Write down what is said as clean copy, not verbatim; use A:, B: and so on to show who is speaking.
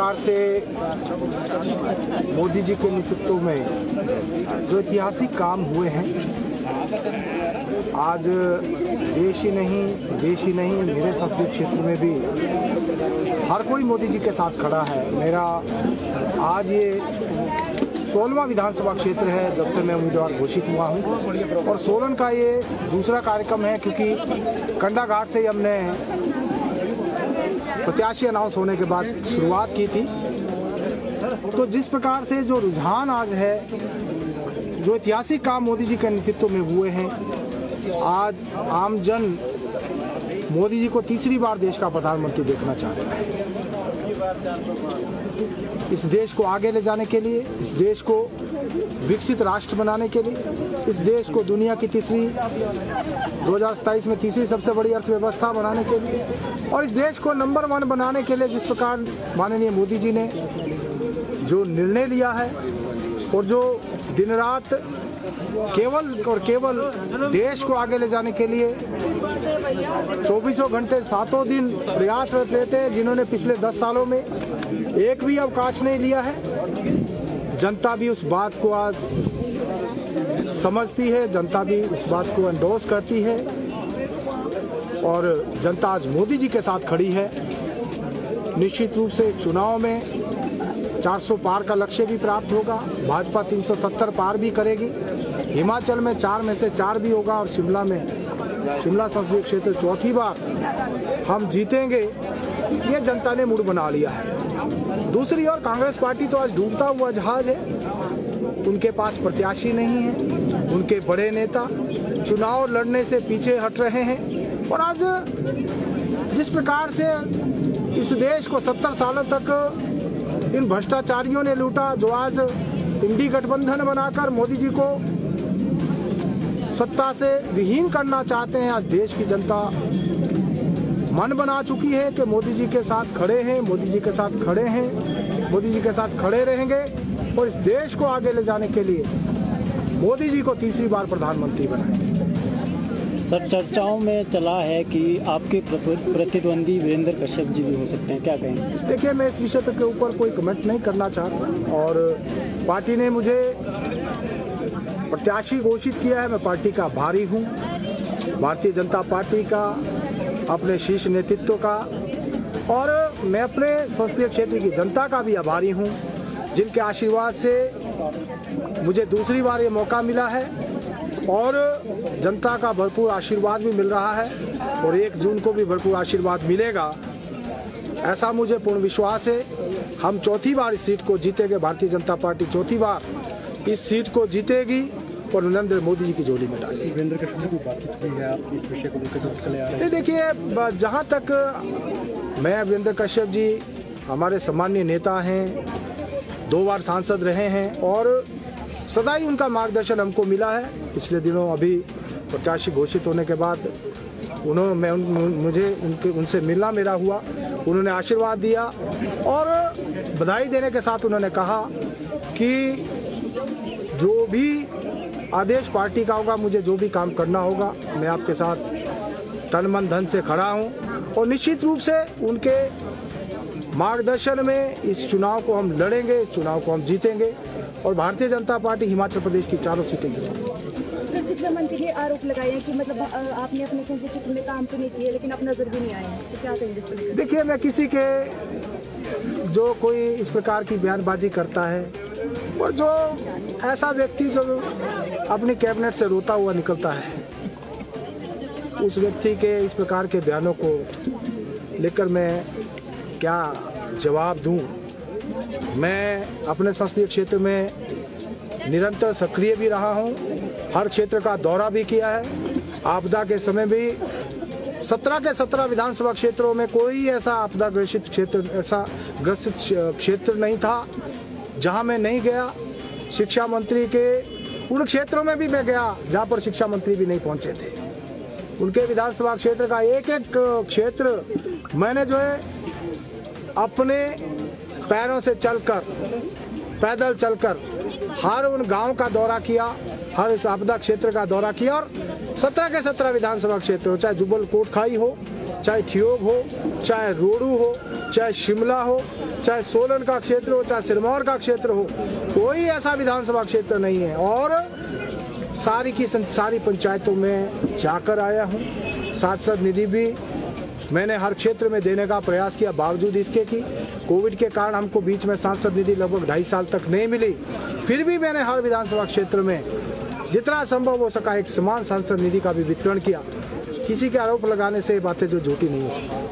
A: प्रकार से मोदी जी के नेतृत्व में जो ऐतिहासिक काम हुए हैं, आज देश ही नहीं विदेश ही नहीं मेरे संसदीय क्षेत्र में भी हर कोई मोदी जी के साथ खड़ा है। मेरा आज ये 16वां विधानसभा क्षेत्र है जब से मैं उम्मीदवार घोषित हुआ हूँ और सोलन का ये दूसरा कार्यक्रम है, क्योंकि कंडाघाट से हमने प्रत्याशी अनाउंस होने के बाद शुरुआत की थी। तो जिस प्रकार से जो रुझान आज है, जो ऐतिहासिक काम मोदी जी के नेतृत्व में हुए हैं, आज आम जन मोदी जी को तीसरी बार देश का प्रधानमंत्री देखना चाह रहे हैं। इस देश को आगे ले जाने के लिए, इस देश को विकसित राष्ट्र बनाने के लिए, इस देश को दुनिया की 2027 में तीसरी सबसे बड़ी अर्थव्यवस्था बनाने के लिए और इस देश को नंबर 1 बनाने के लिए जिस प्रकार माननीय मोदी जी ने जो निर्णय लिया है और जो दिन रात केवल और केवल देश को आगे ले जाने के लिए 24 घंटे 7 दिन प्रयासरत रहते हैं, जिन्होंने पिछले 10 सालों में एक भी अवकाश नहीं लिया है। जनता भी उस बात को आज समझती है, जनता भी उस बात को एंडोर्स करती है और जनता आज मोदी जी के साथ खड़ी है। निश्चित रूप से चुनाव में 400 पार का लक्ष्य भी प्राप्त होगा, भाजपा 370 पार भी करेगी, हिमाचल में 4 में से 4 भी होगा और शिमला संसदीय क्षेत्र चौथी बार हम जीतेंगे, ये जनता ने मूड बना लिया है। दूसरी ओर कांग्रेस पार्टी तो आज डूबता हुआ जहाज है, उनके पास प्रत्याशी नहीं है, उनके बड़े नेता चुनाव लड़ने से पीछे हट रहे हैं और आज जिस प्रकार से इस देश को 70 सालों तक इन भ्रष्टाचारियों ने लूटा, जो आज इंडी गठबंधन बनाकर मोदी जी को सत्ता से विहीन करना चाहते हैं, आज देश की जनता मन बना चुकी है कि मोदी जी के साथ खड़े हैं, मोदी जी के साथ खड़े हैं, मोदी जी के साथ खड़े रहेंगे और इस देश को आगे ले जाने के लिए मोदी जी को तीसरी बार प्रधानमंत्री बनाएंगे।
B: सर, चर्चाओं में चला है कि आपके प्रतिद्वंदी वीरेंद्र कश्यप जी भी हो सकते हैं, क्या कहेंगे?
A: देखिए, मैं इस विषय के ऊपर कोई कमेंट नहीं करना चाहता और पार्टी ने मुझे प्रत्याशी घोषित किया है। मैं पार्टी का आभारी हूँ, भारतीय जनता पार्टी का, अपने शीर्ष नेतृत्व का और मैं अपने संसदीय क्षेत्र की जनता का भी आभारी हूँ, जिनके आशीर्वाद से मुझे दूसरी बार ये मौका मिला है और जनता का भरपूर आशीर्वाद भी मिल रहा है और 1 जून को भी भरपूर आशीर्वाद मिलेगा, ऐसा मुझे पूर्ण विश्वास है। हम चौथी बार इस सीट को जीतेंगे, भारतीय जनता पार्टी चौथी बार इस सीट को जीतेगी और नरेंद्र मोदी जी की झोली में डालेगी।
B: वीरेंद्र कश्यप की बात हुई है, आप इस विषय को लेकर चले आ रहे हैं?
A: देखिए, जहाँ तक मैं, वीरेंद्र कश्यप जी हमारे सम्मानीय नेता हैं, 2 बार सांसद रहे हैं और सदा ही उनका मार्गदर्शन हमको मिला है। पिछले दिनों अभी प्रत्याशी घोषित होने के बाद मुझे उनसे मिलना मेरा हुआ, उन्होंने आशीर्वाद दिया और बधाई देने के साथ उन्होंने कहा कि जो भी आदेश पार्टी का होगा, मुझे जो भी काम करना होगा, मैं आपके साथ तन मन धन से खड़ा हूं और निश्चित रूप से उनके मार्गदर्शन में इस चुनाव को हम लड़ेंगे, इस चुनाव को हम जीतेंगे और भारतीय जनता पार्टी हिमाचल प्रदेश की 4 सीटें जीतेगी।
C: सर, शिक्षा मंत्री ने आरोप लगाए हैं कि मतलब आपने अपने संसदीय क्षेत्र में काम तो नहीं किए लेकिन आप नजर भी नहीं आए हैं, तो क्या कहेंगे इस पर?
A: देखिए, मैं किसी के जो कोई इस प्रकार की बयानबाजी करता है और जो ऐसा व्यक्ति जो अपनी कैबिनेट से रोता हुआ निकलता है, उस व्यक्ति के इस प्रकार के बयानों को लेकर मैं क्या जवाब दूं। मैं अपने संसदीय क्षेत्र में निरंतर सक्रिय भी रहा हूं, हर क्षेत्र का दौरा भी किया है। आपदा के समय भी 17 के 17 विधानसभा क्षेत्रों में कोई ऐसा आपदा ग्रसित क्षेत्र नहीं था जहां मैं नहीं गया। शिक्षा मंत्री के उन क्षेत्रों में भी मैं गया जहां पर शिक्षा मंत्री भी नहीं पहुंचे थे। उनके विधानसभा क्षेत्र का एक एक क्षेत्र मैंने जो है अपने पैरों से चलकर, पैदल चलकर हर उन गांव का दौरा किया, हर इस आपदा क्षेत्र का दौरा किया और 17 के 17 विधानसभा क्षेत्र हो, चाहे जुब्बल कोटखाई हो, चाहे ठियोग हो, चाहे रोडू हो, चाहे शिमला हो, चाहे सोलन का क्षेत्र हो, चाहे सिरमौर का क्षेत्र हो, कोई ऐसा विधानसभा क्षेत्र नहीं है। और सारी की सारी पंचायतों में जाकर आया हूँ। सांसद निधि भी मैंने हर क्षेत्र में देने का प्रयास किया, बावजूद इसके कि कोविड के कारण हमको बीच में सांसद निधि लगभग 2.5 साल तक नहीं मिली। फिर भी मैंने हर विधानसभा क्षेत्र में जितना संभव हो सका एक समान सांसद निधि का भी वितरण किया। किसी के आरोप लगाने से ये बातें जो झूठी नहीं हो सकती।